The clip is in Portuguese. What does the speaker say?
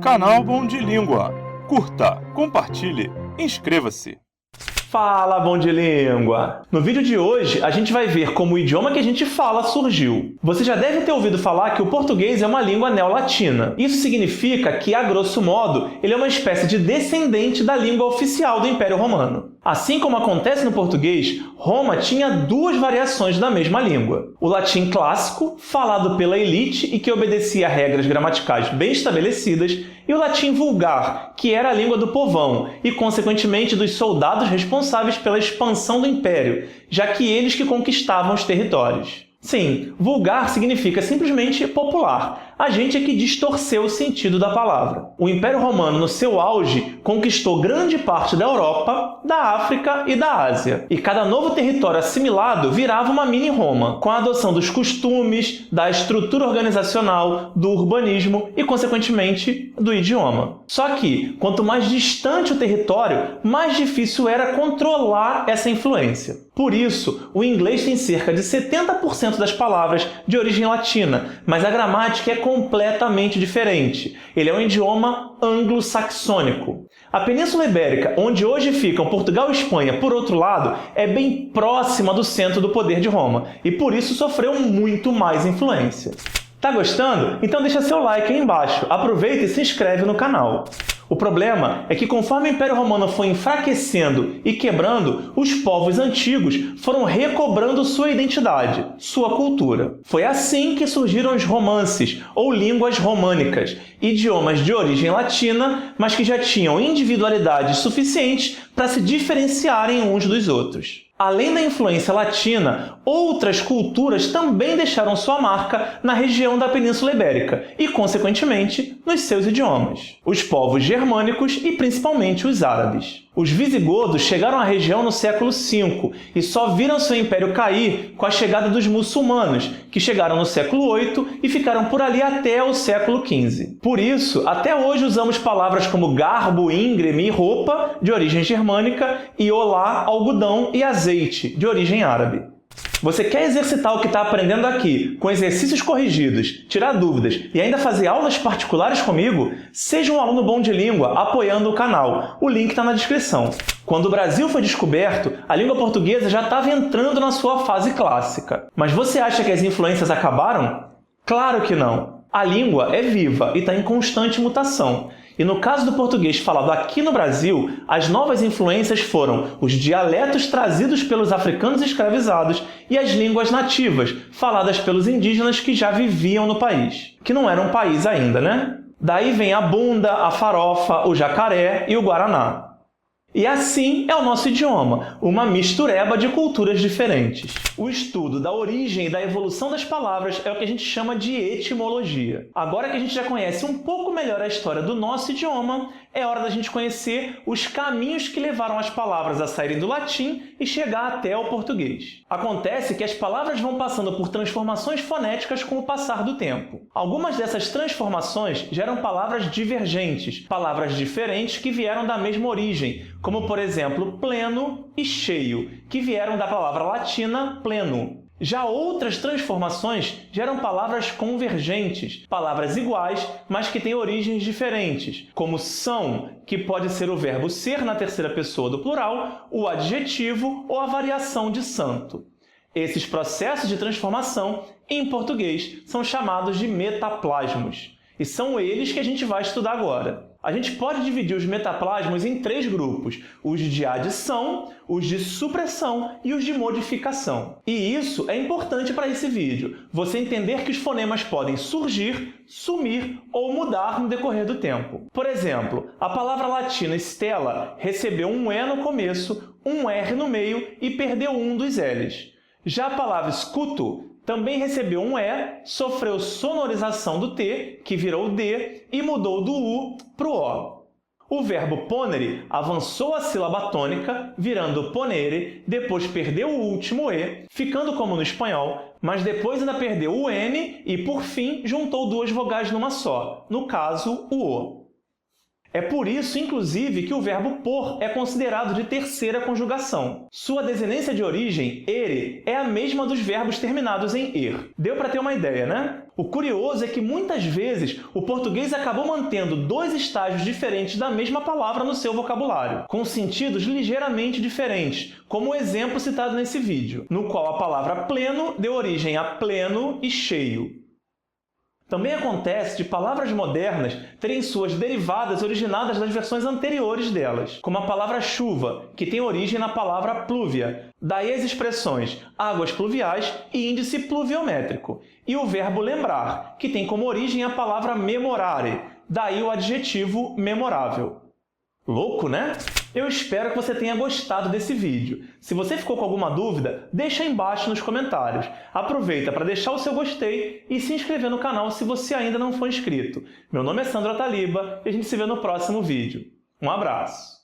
Canal Bom de Língua. Curta, compartilhe, inscreva-se. Fala, Bom de Língua! No vídeo de hoje, a gente vai ver como o idioma que a gente fala surgiu. Você já deve ter ouvido falar que o português é uma língua neolatina. Isso significa que, a grosso modo, ele é uma espécie de descendente da língua oficial do Império Romano. Assim como acontece no português, Roma tinha duas variações da mesma língua. O latim clássico, falado pela elite e que obedecia a regras gramaticais bem estabelecidas, e o latim vulgar, que era a língua do povão e, consequentemente, dos soldados responsáveis pela expansão do Império, já que eles que conquistavam os territórios. Sim, vulgar significa simplesmente popular. A gente é que distorceu o sentido da palavra. O Império Romano, no seu auge, conquistou grande parte da Europa, da África e da Ásia. E cada novo território assimilado virava uma mini-Roma, com a adoção dos costumes, da estrutura organizacional, do urbanismo e, consequentemente, do idioma. Só que, quanto mais distante o território, mais difícil era controlar essa influência. Por isso, o inglês tem cerca de 70% das palavras de origem latina, mas a gramática é completamente diferente. Ele é um idioma anglo-saxônico. A Península Ibérica, onde hoje ficam Portugal e Espanha, por outro lado, é bem próxima do centro do poder de Roma, e por isso sofreu muito mais influência. Tá gostando? Então deixa seu like aí embaixo, aproveita e se inscreve no canal. O problema é que conforme o Império Romano foi enfraquecendo e quebrando, os povos antigos foram recobrando sua identidade, sua cultura. Foi assim que surgiram os romances, ou línguas românicas, idiomas de origem latina, mas que já tinham individualidades suficientes para se diferenciarem uns dos outros. Além da influência latina, outras culturas também deixaram sua marca na região da Península Ibérica e, consequentemente, nos seus idiomas. Os povos germânicos e, principalmente, os árabes. Os visigodos chegaram à região no século V e só viram seu império cair com a chegada dos muçulmanos, que chegaram no século VIII e ficaram por ali até o século XV. Por isso, até hoje usamos palavras como garbo, íngreme e roupa, de origem germânica, e olá, algodão e azeite, de origem árabe. Você quer exercitar o que está aprendendo aqui, com exercícios corrigidos, tirar dúvidas e ainda fazer aulas particulares comigo? Seja um aluno bom de língua apoiando o canal. O link está na descrição. Quando o Brasil foi descoberto, a língua portuguesa já estava entrando na sua fase clássica. Mas você acha que as influências acabaram? Claro que não! A língua é viva e está em constante mutação. E no caso do português falado aqui no Brasil, as novas influências foram os dialetos trazidos pelos africanos escravizados e as línguas nativas, faladas pelos indígenas que já viviam no país. Que não era um país ainda, né? Daí vem a bunda, a farofa, o jacaré e o guaraná. E assim é o nosso idioma, uma mistureba de culturas diferentes. O estudo da origem e da evolução das palavras é o que a gente chama de etimologia. Agora que a gente já conhece um pouco melhor a história do nosso idioma, é hora da gente conhecer os caminhos que levaram as palavras a saírem do latim e chegar até o português. Acontece que as palavras vão passando por transformações fonéticas com o passar do tempo. Algumas dessas transformações geram palavras divergentes, palavras diferentes que vieram da mesma origem, como, por exemplo, pleno e cheio, que vieram da palavra latina pleno. Já outras transformações geram palavras convergentes, palavras iguais, mas que têm origens diferentes, como são, que pode ser o verbo ser na terceira pessoa do plural, o adjetivo ou a variação de santo. Esses processos de transformação, em português, são chamados de metaplasmos. E são eles que a gente vai estudar agora. A gente pode dividir os metaplasmos em três grupos, os de adição, os de supressão e os de modificação. E isso é importante para esse vídeo, você entender que os fonemas podem surgir, sumir ou mudar no decorrer do tempo. Por exemplo, a palavra latina stella recebeu um E no começo, um R no meio e perdeu um dos L's. Já a palavra scuto também recebeu um E, sofreu sonorização do T, que virou D, e mudou do U para o O. O verbo ponere avançou a sílaba tônica, virando ponere, depois perdeu o último E, ficando como no espanhol, mas depois ainda perdeu o N e, por fim, juntou duas vogais numa só, no caso, o O. É por isso, inclusive, que o verbo por é considerado de terceira conjugação. Sua descendência de origem, ere, é a mesma dos verbos terminados em er. Deu para ter uma ideia, né? O curioso é que muitas vezes o português acabou mantendo dois estágios diferentes da mesma palavra no seu vocabulário, com sentidos ligeiramente diferentes, como o exemplo citado nesse vídeo, no qual a palavra pleno deu origem a pleno e cheio. Também acontece de palavras modernas terem suas derivadas originadas das versões anteriores delas, como a palavra chuva, que tem origem na palavra plúvia, daí as expressões águas pluviais e índice pluviométrico, e o verbo lembrar, que tem como origem a palavra memorare, daí o adjetivo memorável. Louco, né? Eu espero que você tenha gostado desse vídeo. Se você ficou com alguma dúvida, deixa aí embaixo nos comentários. Aproveita para deixar o seu gostei e se inscrever no canal se você ainda não for inscrito. Meu nome é Sandro Ataliba e a gente se vê no próximo vídeo. Um abraço!